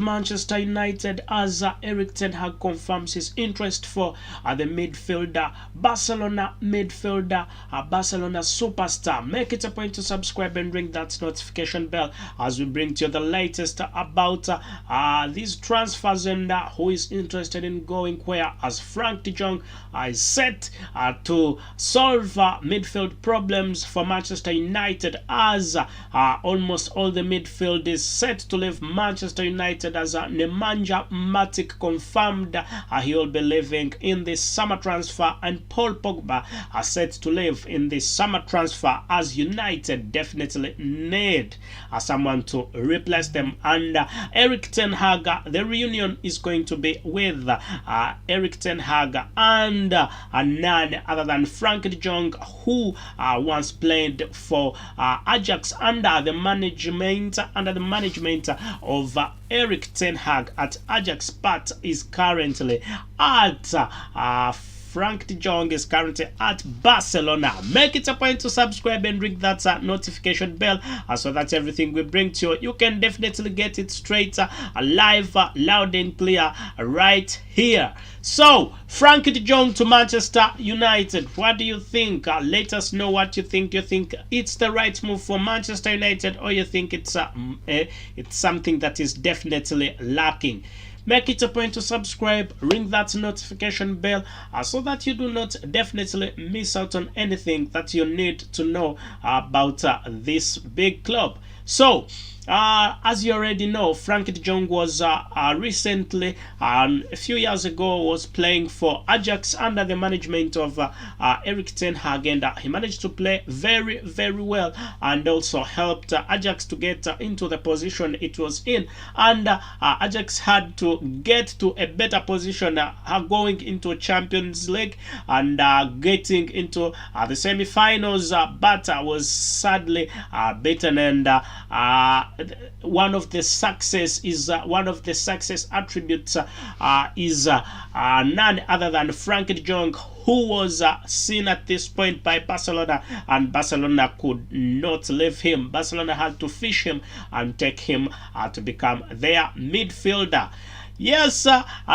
Manchester United as Erik Ten Hag confirms his interest for the midfielder, Barcelona midfielder, Barcelona superstar. Make it a point to subscribe and ring that notification bell as we bring to you the latest about these transfers and who is interested in going where, as Frenkie De Jong is set to solve midfield problems for Manchester United, as almost all the midfield is set to leave Manchester United, as Nemanja Matic confirmed he will be leaving in this summer transfer, and Paul Pogba are set to leave in this summer transfer, as United definitely need someone to replace them. And Erik Ten Hag, the reunion is going to be with Erik Ten Hag and none other than Frenkie De Jong, who once played for Ajax under the management of Erik Ten Hag at Ajax, but is currently at Frenkie De Jong is currently at Barcelona. Make it a point to subscribe and ring that notification bell so that everything we bring to you, you can definitely get it straight, live, loud and clear right here. So, Frenkie De Jong to Manchester United. What do you think? Let us know what you think. You think it's the right move for Manchester United, or you think it's something that is definitely lacking? Make it a point to subscribe, ring that notification bell so that you do not definitely miss out on anything that you need to know about this big club. So, as you already know, Frenkie De Jong was recently, a few years ago, was playing for Ajax under the management of Erik Ten Hag, and he managed to play very, very well, and also helped Ajax to get into the position it was in. And Ajax had to get to a better position, going into Champions League and getting into the semi-finals, but was sadly beaten. And one of the success attributes is none other than Frenkie De Jong, who was seen at this point by Barcelona, and Barcelona could not leave him. Barcelona had to fish him and take him to become their midfielder. Yes,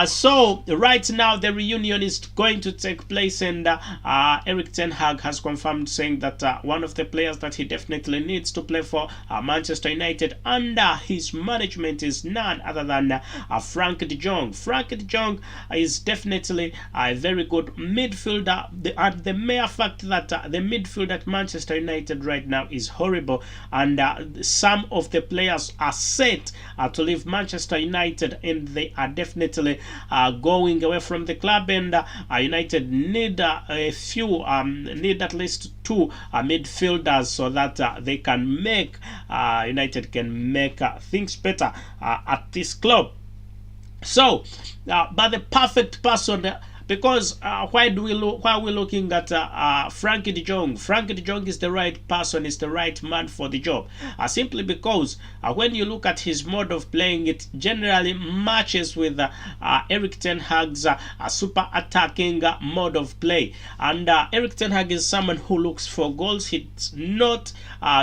so right now the reunion is going to take place, and Erik Ten Hag has confirmed, saying that one of the players that he definitely needs to play for Manchester United under his management is none other than Frenkie De Jong. Frenkie De Jong is definitely a very good midfielder, and the mere fact that the midfield at Manchester United right now is horrible, and some of the players are set to leave Manchester United, and they are definitely going away from the club, and United need a few, need at least two midfielders, so that they can make United can make things better at this club. So, but the perfect person, because why are we looking at Frenkie De Jong? Frenkie De Jong is the right person, is the right man for the job. Simply because when you look at his mode of playing, it generally matches with Erik Ten Hag's super attacking mode of play. And Erik Ten Hag is someone who looks for goals. He's not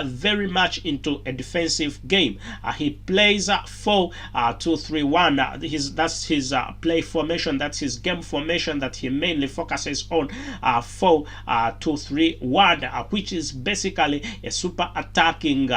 very much into a defensive game. He plays 4-2-3-1. That's his play formation. That's his game formation that he mainly focuses on, 4-2-3-1, which is basically a super attacking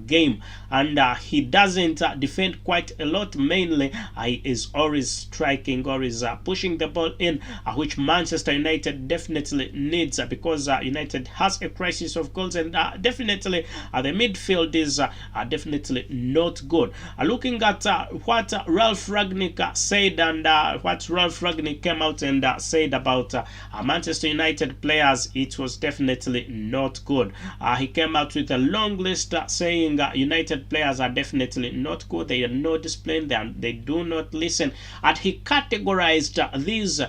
game, and he doesn't defend quite a lot. Mainly he is always striking, always pushing the ball in, which Manchester United definitely needs, because United has a crisis of goals, and definitely the midfield is definitely not good. Looking at what Ralf Rangnick said, and what Ralf Rangnick came out and said about Manchester United players, it was definitely not good. He came out with a long list saying United players are definitely not good, they are not disciplined, they do not listen, and he categorized these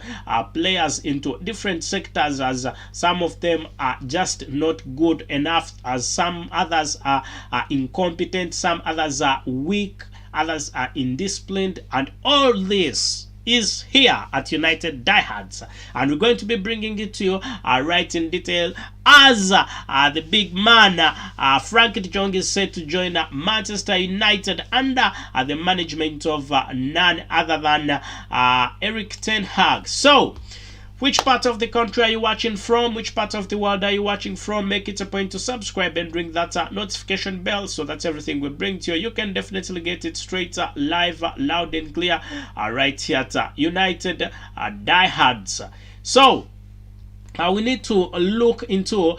players into different sectors, as some of them are just not good enough, as some others are incompetent, some others are weak, others are indisciplined, and all this is here at United Diehards, and we're going to be bringing it to you right in detail as the big man Frenkie De Jong is set to join Manchester United under the management of none other than Erik Ten Hag. So, which part of the country are you watching from? Which part of the world are you watching from? Make it a point to subscribe and ring that notification bell so that everything we bring to you, you can definitely get it straight live, loud and clear right here at United Diehards. So, we need to look into,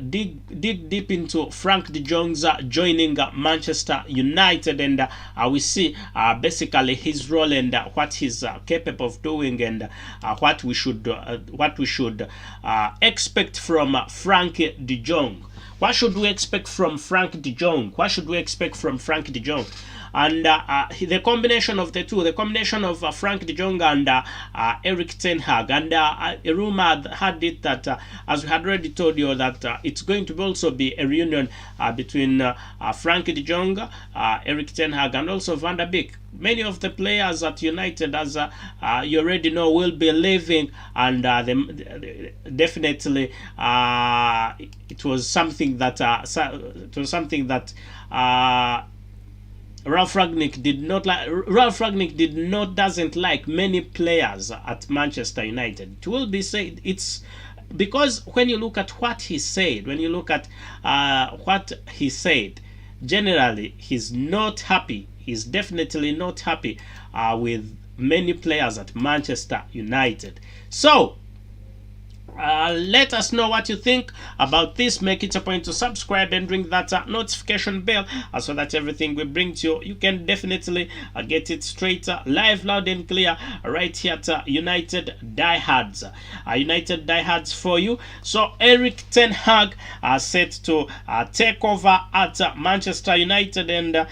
dig deep into Frenkie De Jong's joining Manchester United, and we see basically his role and what he's capable of doing, and what we should expect from Frenkie De Jong. What should we expect from Frenkie De Jong? What should we expect from Frenkie De Jong? And the combination of the two, the combination of Frenkie De Jong and Erik Ten Hag, and a rumor had it that, as we had already told you, that it's going to also be a reunion between Frenkie De Jong, Erik Ten Hag, and also Van der Beek. Many of the players at United, as you already know, will be leaving, and definitely it was something that Ralph Rangnick did not like. Ralph Rangnick doesn't like many players at Manchester United. It will be said, it's because when you look at what he said, generally he's not happy. He's definitely not happy with many players at Manchester United. So, let us know what you think about this. Make it a point to subscribe and ring that notification bell so that everything we bring to you, you can definitely get it straight, live, loud and clear right here at United Diehards. United Diehards for you. So Erik Ten Hag set to take over at Manchester United, and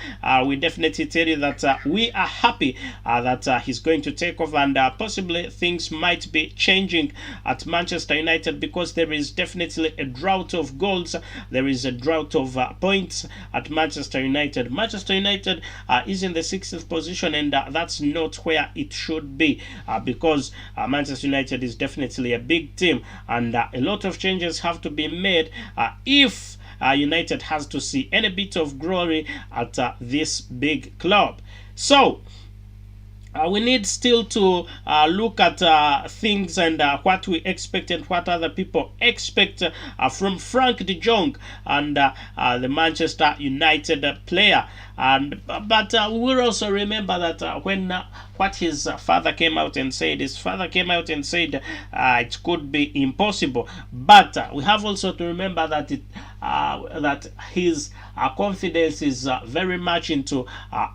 we definitely tell you that we are happy that he's going to take over, and possibly things might be changing at Manchester United, because there is definitely a drought of goals, there is a drought of points at Manchester United. Manchester United is in the 6th position, and that's not where it should be, because Manchester United is definitely a big team, and a lot of changes have to be made if United has to see any bit of glory at this big club. So we need still to look at things and what we expect and what other people expect from Frenkie De Jong and the Manchester United player. But we will also remember that when what his father came out and said, it could be impossible. But we have also to remember that that his confidence is very much into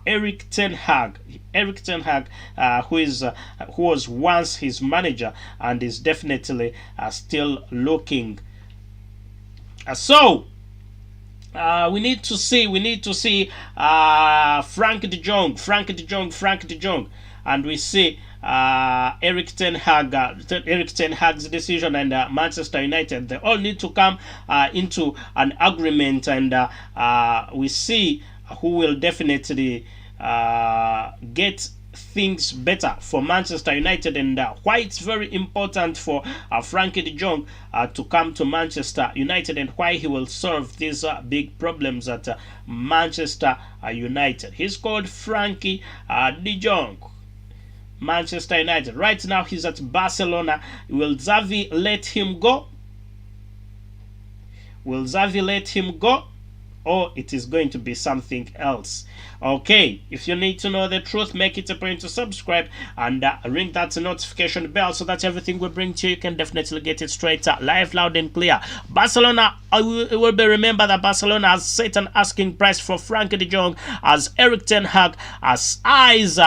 Erik Ten Hag. Erik Ten Hag, who was once his manager and is definitely still looking. So we need to see Frenkie De Jong, and we see Erik Ten Hag's decision, and Manchester United, they all need to come into an agreement, and we see who will definitely get things better for Manchester United, and why it's very important for Frenkie De Jong to come to Manchester United, and why he will solve these big problems at Manchester United. He's called Frenkie De Jong. Manchester United. Right now he's at Barcelona. Will Xavi let him go? Will Xavi let him go? Or it is going to be something else? Okay, if you need to know the truth, make it a point to subscribe and ring that notification bell so that everything we bring to you, you can definitely get it straight, live, loud and clear. Barcelona, it will be remembered that Barcelona has set an asking price for Frenkie De Jong as Erik Ten Hag as eyes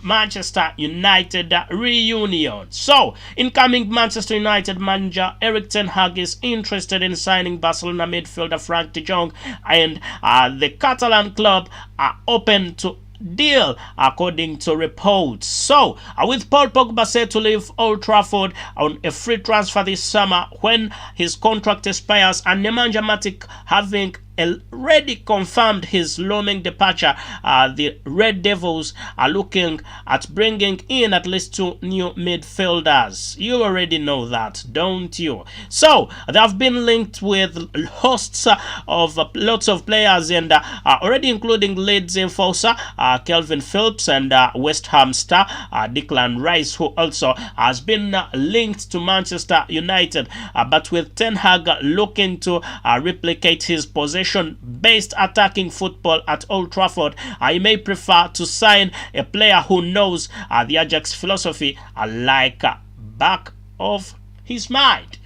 Manchester United reunion. So, incoming Manchester United manager Erik Ten Hag is interested in signing Barcelona midfielder Frenkie De Jong, and the Catalan club are open to deal according to reports. So with Paul Pogba set to leave Old Trafford on a free transfer this summer when his contract expires, and Nemanja Matic having already confirmed his looming departure. The Red Devils are looking at bringing in at least 2 new midfielders. You already know that, don't you? So they have been linked with hosts of lots of players, and already including Leeds enforcer Kelvin Phillips and West Ham star Declan Rice, who also has been linked to Manchester United, but with Ten Hag looking to replicate his possession-based attacking football at Old Trafford, he may prefer to sign a player who knows the Ajax philosophy like back of his mind.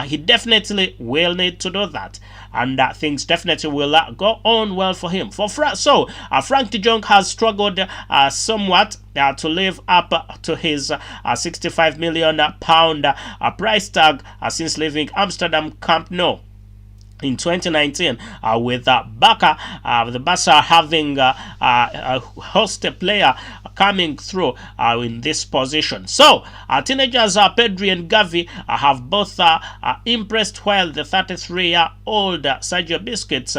He definitely will need to do that, and things definitely will go on well for him. Frank De Jong has struggled somewhat to live up to his 65 million pound price tag since leaving Amsterdam Camp Nou in 2019, with Barca, the Barca having a host player coming through in this position. So teenagers Pedri and Gavi have both impressed, while the 33-year-old Sergio Busquets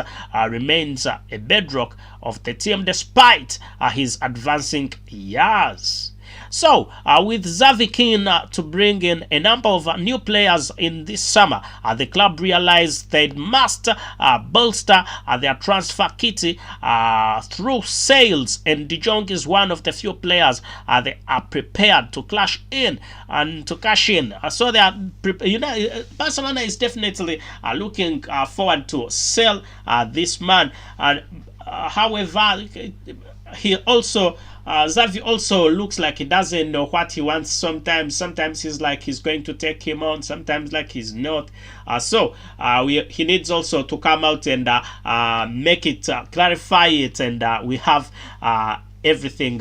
remains a bedrock of the team despite his advancing years. So, with Xavi keen to bring in a number of new players in this summer, the club realized they must bolster their transfer kitty through sales, and De Jong is one of the few players they are prepared to cash in. So they are, Barcelona is definitely looking forward to sell this man. However, he also Xavi also looks like he doesn't know what he wants. Sometimes he's like he's going to take him on, sometimes like he's not. He needs also to come out and make it, clarify it, and we have everything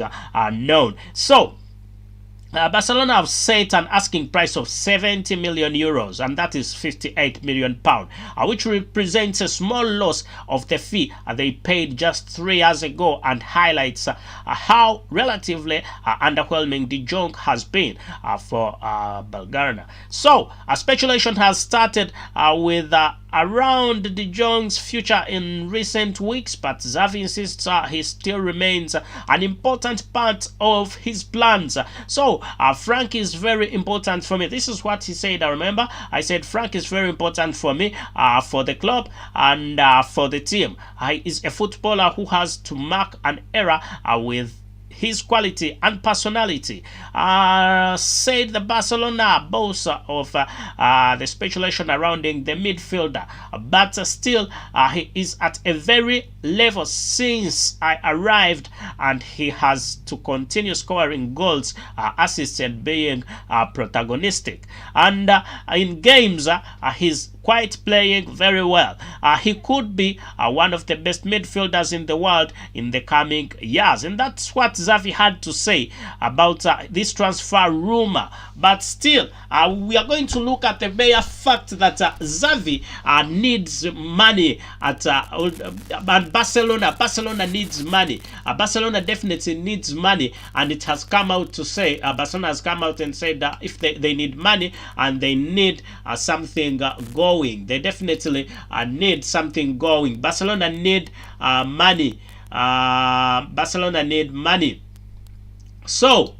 known. So Barcelona have set an asking price of 70 million euros, and that is 58 million pounds, which represents a small loss of the fee they paid just 3 years ago, and highlights how relatively underwhelming De Jong has been for Bulgaria. So speculation has started with around De Jong's future in recent weeks, but Xavi insists he still remains an important part of his plans. So Frank is very important for me. This is what he said. I remember I said Frank is very important for me, for the club and for the team. He is a footballer who has to mark an era with his quality and personality, said the Barcelona boss of the speculation surrounding the midfielder. But still, he is at a very level since I arrived, and he has to continue scoring goals, assists, and being protagonistic. And in games, he's quite playing very well. He could be one of the best midfielders in the world in the coming years, and that's what Xavi had to say about this transfer rumor. But still, we are going to look at the bare fact that Xavi needs money at Barcelona. Barcelona needs money. Barcelona definitely needs money, and it has come out to say, Barcelona has come out and said that if they need money and they need something going, they definitely need something going. Barcelona need money. Barcelona need money. So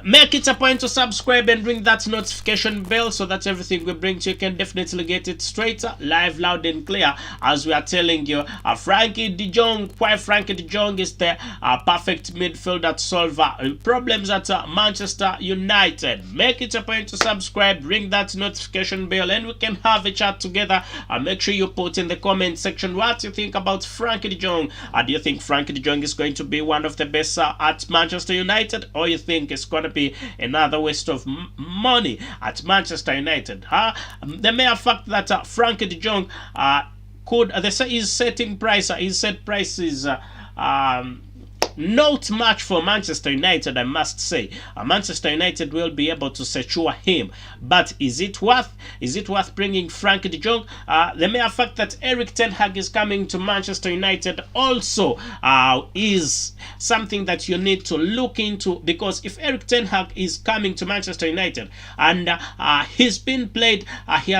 make it a point to subscribe and ring that notification bell so that everything we bring to you can definitely get it straight, live, loud and clear, as we are telling you. Frenkie De Jong, why Frenkie De Jong is the perfect midfielder to solve problems at Manchester United. Make it a point to subscribe, ring that notification bell, and we can have a chat together. Make sure you put in the comment section what you think about Frenkie De Jong. Do you think Frenkie De Jong is going to be one of the best at Manchester United, or you think it's going to be another waste of money at Manchester United? The mere fact that Frenkie De Jong could, they say his setting price, his set price is not much for Manchester United, I must say. Manchester United will be able to secure him, but is it worth bringing Frenkie De Jong? The mere fact that Erik Ten Hag is coming to Manchester United also is something that you need to look into, because if Erik Ten Hag is coming to Manchester United and he has played he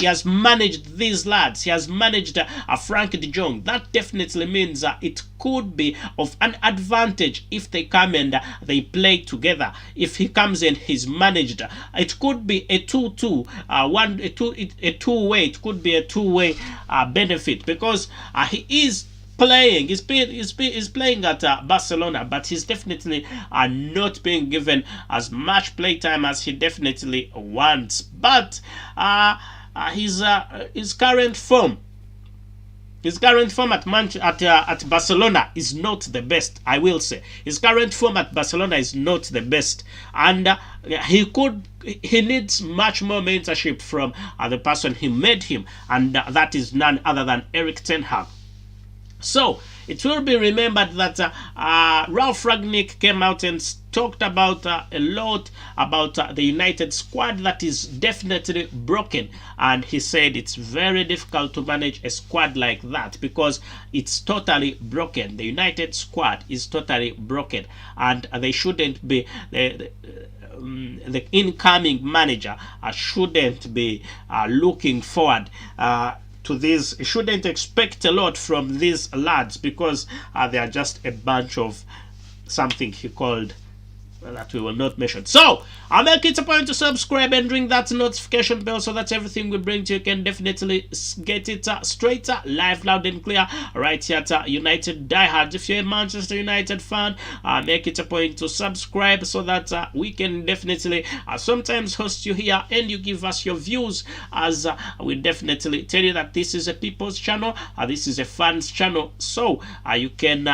has managed these lads, he has managed Frenkie De Jong, that definitely means it could be of an advantage if they come and they play together. If he comes and he's managed, it could be a 2-2, a two-way. It could be a two-way benefit, because he is playing. He's playing at Barcelona, but he's definitely not being given as much playtime as he definitely wants. But his current form. His current form at Barcelona is not the best, I will say. His current form at Barcelona is not the best. And he needs much more mentorship from the person who made him. And that is none other than Erik Ten Hag. So, it will be remembered that Ralf Rangnick came out and talked about a lot about the United squad that is definitely broken, and he said it's very difficult to manage a squad like that because it's totally broken. The United squad is totally broken, and they shouldn't be the incoming manager shouldn't be looking forward to this. Shouldn't expect a lot from these lads, because they are just a bunch of something he called that we will not mention. So I'll make it a point to subscribe and ring that notification bell so that everything we bring to you can definitely get it straight, live, loud and clear right here at United Diehard. If you're a Manchester United fan, make it a point to subscribe so that we can definitely sometimes host you here and you give us your views, as we definitely tell you that this is a people's channel, this is a fans channel. So you can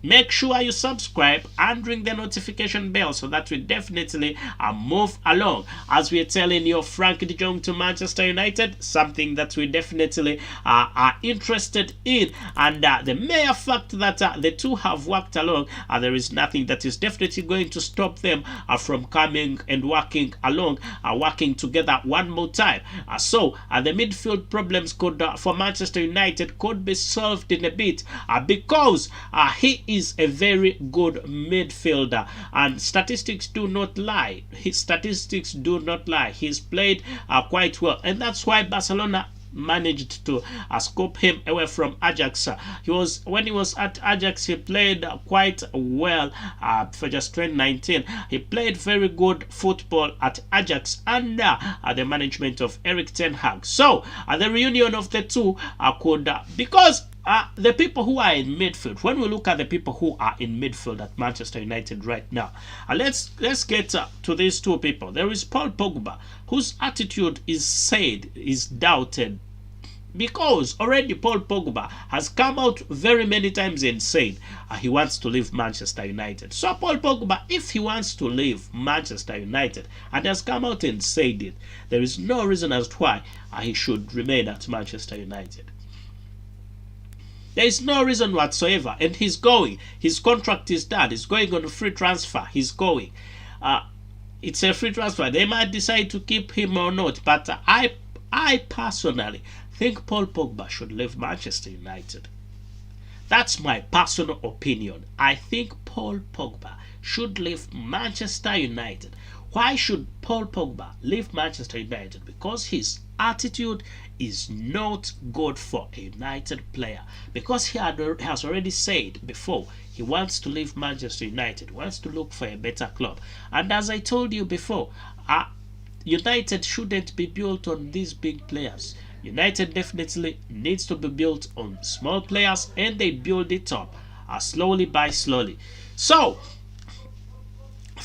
make sure you subscribe and ring the notification bell so that we definitely move along. As we are telling you, Frenkie De Jong to Manchester United, something that we definitely are interested in. And the mere fact that the two have worked along, there is nothing that is definitely going to stop them from coming and working along, working together one more time. So the midfield problems could for Manchester United could be solved in a bit, because he is a very good midfielder, and statistics do not lie. His statistics do not lie. He's played quite well, and that's why Barcelona managed to scoop him away from Ajax. When he was at Ajax, he played quite well for just 2019. He played very good football at Ajax under the management of Erik Ten Hag. So the reunion of the two could because the people who are in midfield, when we look at the people who are in midfield at Manchester United right now, let's get to these two people. There is Paul Pogba, whose attitude is doubted, because already Paul Pogba has come out very many times and said he wants to leave Manchester United. So Paul Pogba, if he wants to leave Manchester United and has come out and said it, there is no reason as to why he should remain at Manchester United. There is no reason whatsoever, and he's going. His contract is done. He's going on a free transfer. He's going. It's a free transfer. They might decide to keep him or not, but I personally think Paul Pogba should leave Manchester United. That's my personal opinion. I think Paul Pogba should leave Manchester United. Why should Paul Pogba leave Manchester United? Because his attitude is not good for a United player, because he has already said before he wants to leave Manchester United, wants to look for a better club. And as I told you before, United shouldn't be built on these big players. United definitely needs to be built on small players, and they build it up slowly by slowly. So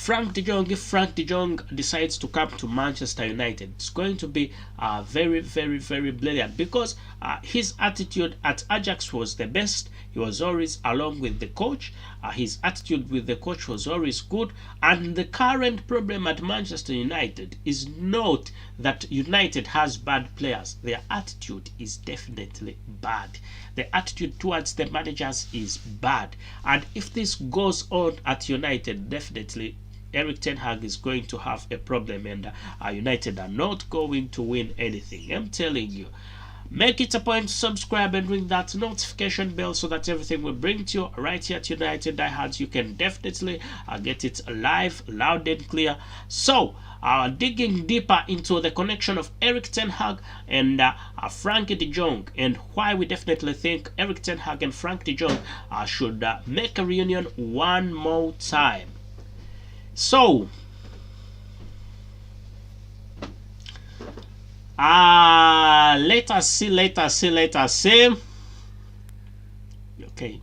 Frank De Jong, if Frank De Jong decides to come to Manchester United, it's going to be very, very, very brilliant, because his attitude at Ajax was the best. He was always along with the coach. His attitude with the coach was always good. And the current problem at Manchester United is not that United has bad players. Their attitude is definitely bad. The attitude towards the managers is bad. And if this goes on at United, definitely Erik Ten Hag is going to have a problem, and United are not going to win anything. I'm telling you. Make it a point to subscribe and ring that notification bell so that everything will bring to you right here at United Diehards. You can definitely get it live, loud and clear. So, digging deeper into the connection of Erik Ten Hag and Frenkie De Jong, and why we definitely think Erik Ten Hag and Frenkie De Jong should make a reunion one more time. So, let us see. Okay.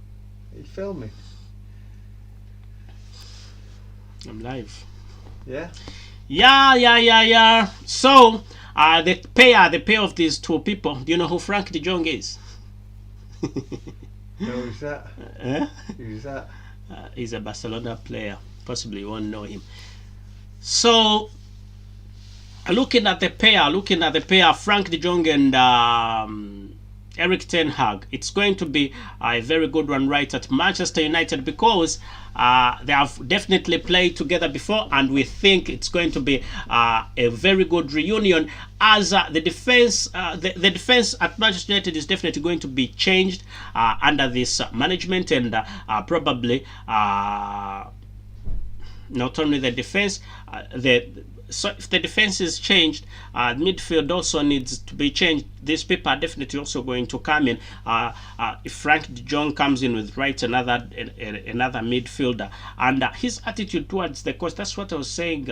Are you filming? I'm live. Yeah? Yeah. So, the pair of these two people, do you know who Frenkie De Jong is? No, who's that? Who's that? He's a Barcelona player. Possibly you won't know him. So, looking at the pair, Frank De Jong and Erik Ten Hag, it's going to be a very good one right at Manchester United, because they have definitely played together before, and we think it's going to be a very good reunion, as the defense at Manchester United is definitely going to be changed under this management, and probably not only the defense, so if the defense is changed, midfield also needs to be changed. These people are definitely also going to come in. If Frank De Jong comes in with another midfielder, and his attitude towards the coach, that's what I was saying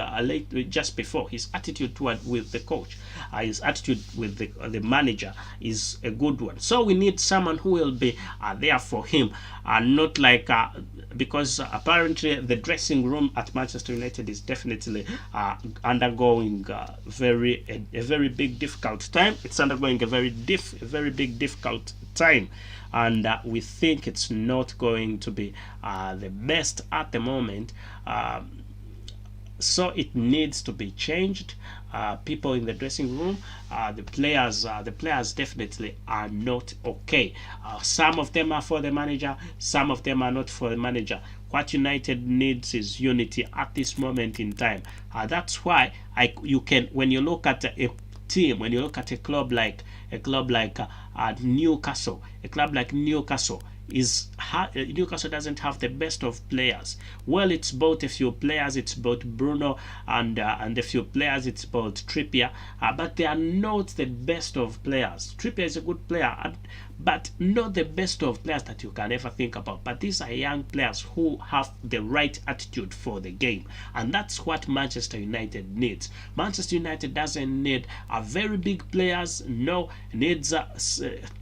just before. His attitude with the coach, his attitude with the manager is a good one. So we need someone who will be there for him, and not like because apparently the dressing room at Manchester United is definitely undergoing a very big difficult time. It's undergoing a very big difficult time, and we think it's not going to be the best at the moment. So it needs to be changed. People in the dressing room, the players definitely are not okay. Some of them are for the manager, some of them are not for the manager. What United needs is unity at this moment in time. That's why when you look at a team, when you look at a club like Newcastle, Newcastle doesn't have the best of players. Well, it's both a few players, it's both Bruno and a few players, it's both Trippier, but they are not the best of players. Trippier is a good player, but not the best of players that you can ever think about. But these are young players who have the right attitude for the game, and that's what Manchester United needs. Manchester United doesn't need very big players. No, needs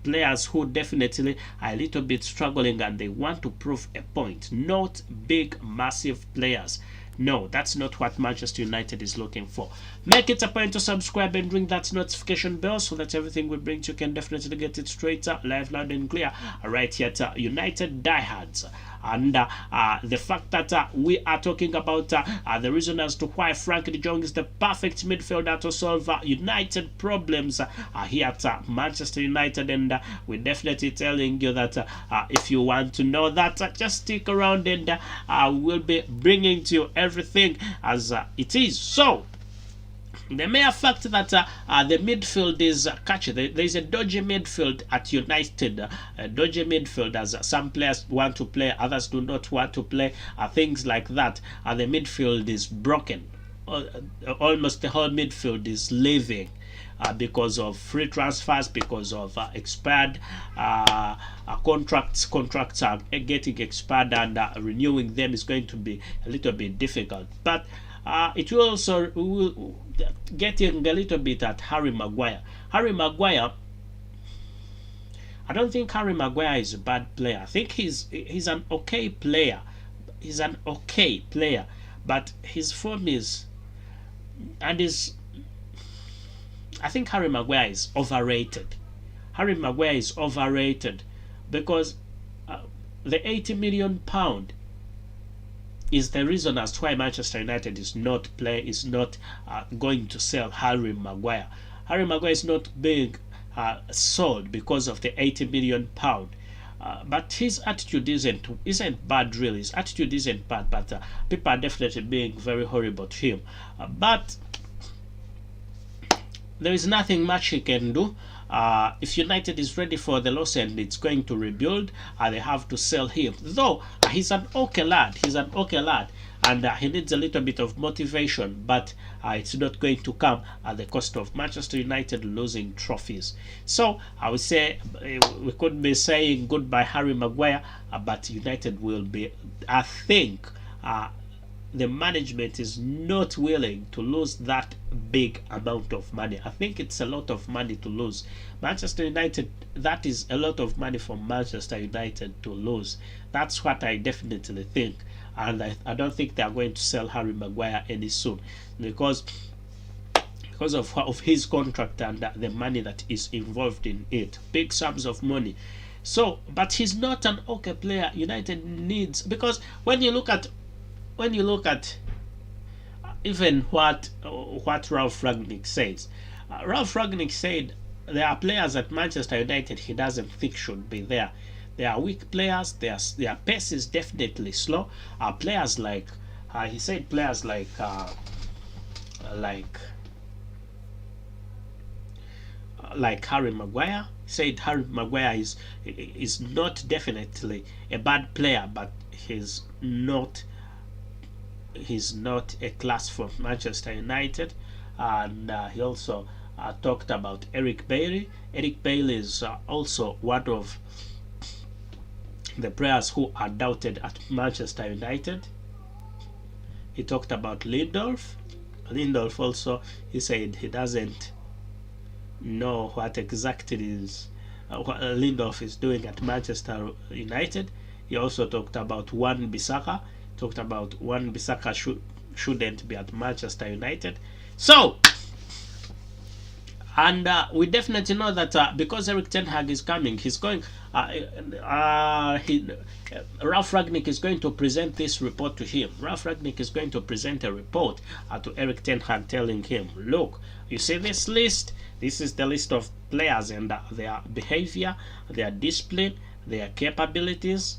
players who definitely are a little bit struggling and they want to prove a point. Not big, massive players. No, that's not what Manchester United is looking for. Make it a point to subscribe and ring that notification bell so that everything we bring to you can definitely get it straight up, live, loud and clear, right here at United Diehards. And the fact that we are talking about the reason as to why Frenkie De Jong is the perfect midfielder to solve United problems here at Manchester United, and we're definitely telling you that if you want to know that, just stick around, and we'll be bringing to you everything as it is. So, the mere fact that the midfield is catchy, there is a dodgy midfield at United. Dodgy midfield, as some players want to play, others do not want to play, things like that. The midfield is broken. Almost the whole midfield is leaving because of free transfers, because of expired contracts. Contracts are getting expired, and renewing them is going to be a little bit difficult. But it will also getting a little bit at Harry Maguire. Harry Maguire, I don't think Harry Maguire is a bad player. I think he's an okay player. He's an okay player. but his form is, and is, I think Harry Maguire is overrated. Harry Maguire is overrated because the £80 million is the reason as to why Manchester United is not going to sell Harry Maguire. Harry Maguire is not being sold because of the £80 million. But his attitude isn't bad really. His attitude isn't bad, but people are definitely being very horrible to him. But there is nothing much he can do. If United is ready for the loss and it's going to rebuild, they have to sell him. Though he's an okay lad, and he needs a little bit of motivation, but it's not going to come at the cost of Manchester United losing trophies. So I would say we could be saying goodbye Harry Maguire, but United will be, I think, the management is not willing to lose that big amount of money. I think it's a lot of money to lose. Manchester United, that is a lot of money for Manchester United to lose. That's what I definitely think. And I don't think they are going to sell Harry Maguire any soon because of his contract and the money that is involved in it. Big sums of money. So, but he's not an okay player. United needs, because when you look at even what Ralph Rangnick says, Ralph Rangnick said there are players at Manchester United he doesn't think should be there. They are weak players. Their pace is definitely slow. Players like he said, players like Harry Maguire. He said Harry Maguire is not definitely a bad player, but he's not a class for Manchester United. And he also talked about Eric Bailly. Eric Bailly is also one of the players who are doubted at Manchester United. He talked about Lindelof. Lindelof also, he said he doesn't know what exactly is what Lindelof is doing at Manchester United. He also talked about Wan-Bissaka. Talked about Wan-Bissaka shouldn't be at Manchester United. So, and we definitely know that because Erik ten Hag is coming, he's going. Ralph Rangnick is going to present this report to him. Ralph Rangnick is going to present a report to Erik ten Hag, telling him, "Look, you see this list? This is the list of players and their behavior, their discipline, their capabilities,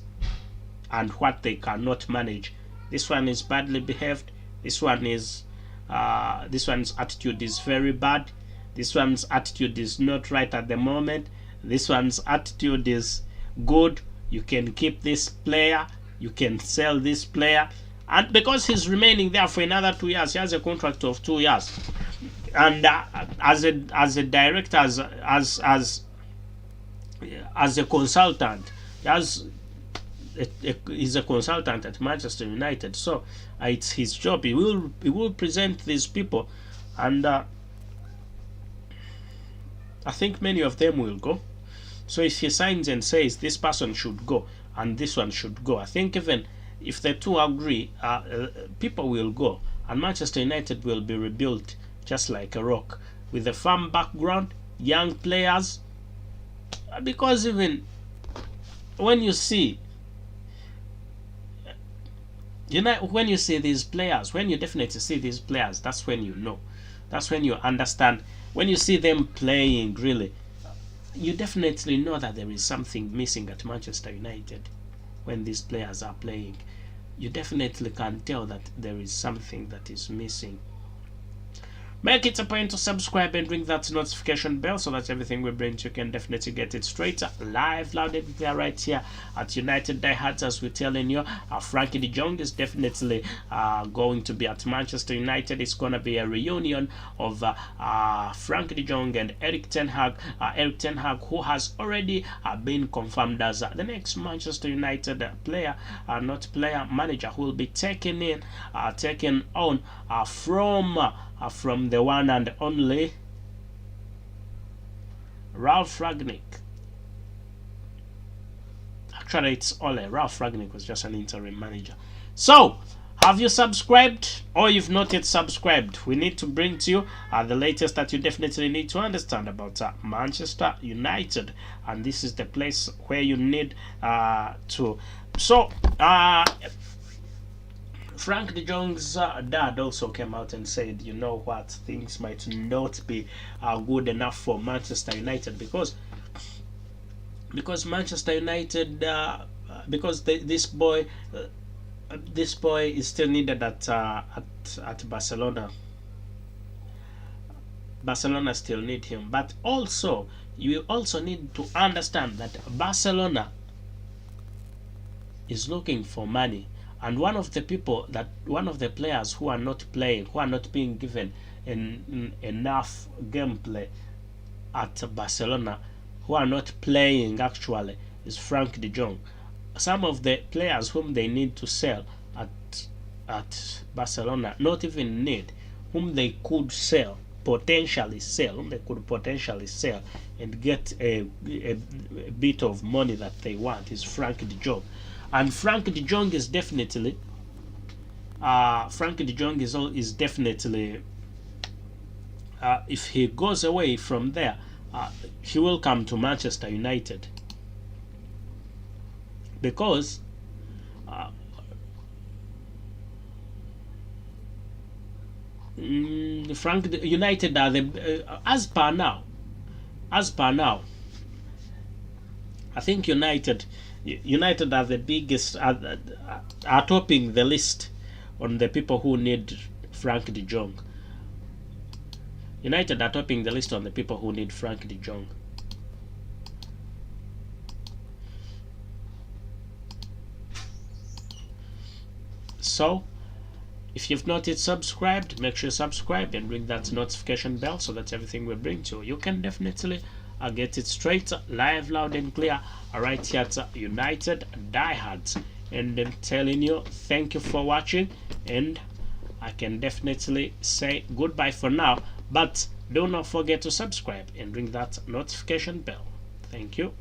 and what they cannot manage. This one is badly behaved. This one's attitude is very bad. This one's attitude is not right at the moment. This one's attitude is good. You can keep this player. You can sell this player." And because he's remaining there for another 2 years, he has a contract of 2 years. And as a director, as a consultant, he's a consultant at Manchester United. So it's his job. He will present these people, and I think many of them will go. So if he signs and says this person should go and this one should go, I think even if the two agree, people will go, and Manchester United will be rebuilt just like a rock with a firm background, young players. Because even when you see, when you see these players, when you definitely see these players, that's when you know. That's when you understand. When you see them playing, really, you definitely know that there is something missing at Manchester United. When these players are playing, you definitely can tell that there is something that is missing. Make it a point to subscribe and ring that notification bell so that everything we bring you can definitely get it straight live, loud and clear right here at United Diehards. As we're telling you, Frenkie De Jong is definitely going to be at Manchester United. It's going to be a reunion of Frenkie De Jong and Erik ten Hag. Erik ten Hag, who has already been confirmed as the next Manchester United player, manager, who will be taken on from the one and only Ralph Rangnick. Actually, it's Ole. Ralph Rangnick was just an interim manager. So, Have you subscribed, or you've not yet subscribed? We need to bring to you the latest that you definitely need to understand about Manchester United, and this is the place where you need to. So Frank De Jong's dad also came out and said, you know what, things might not be good enough for Manchester United because Manchester United, because this boy is still needed at Barcelona. Barcelona still need him, but also you also need to understand that Barcelona is looking for money, and one of the players who are not playing, who are not being given enough gameplay at Barcelona, who are not playing actually, is Frenkie De Jong. Some of the players whom they need to sell at Barcelona, not even need, whom they could potentially sell and get a bit of money that they want, is Frenkie De Jong. And Frenkie De Jong is definitely if he goes away from there, he will come to Manchester United, because United are the as per now, I think United are the biggest, are topping the list on the people who need Frenkie De Jong. United are topping the list on the people who need Frenkie De Jong. So if you've not yet subscribed, make sure you subscribe and ring that notification bell so that everything we bring to you, you can definitely get it straight, live, loud and clear, right here at United Diehards. And I'm telling you, thank you for watching, and I can definitely say goodbye for now, but do not forget to subscribe and ring that notification bell. Thank you.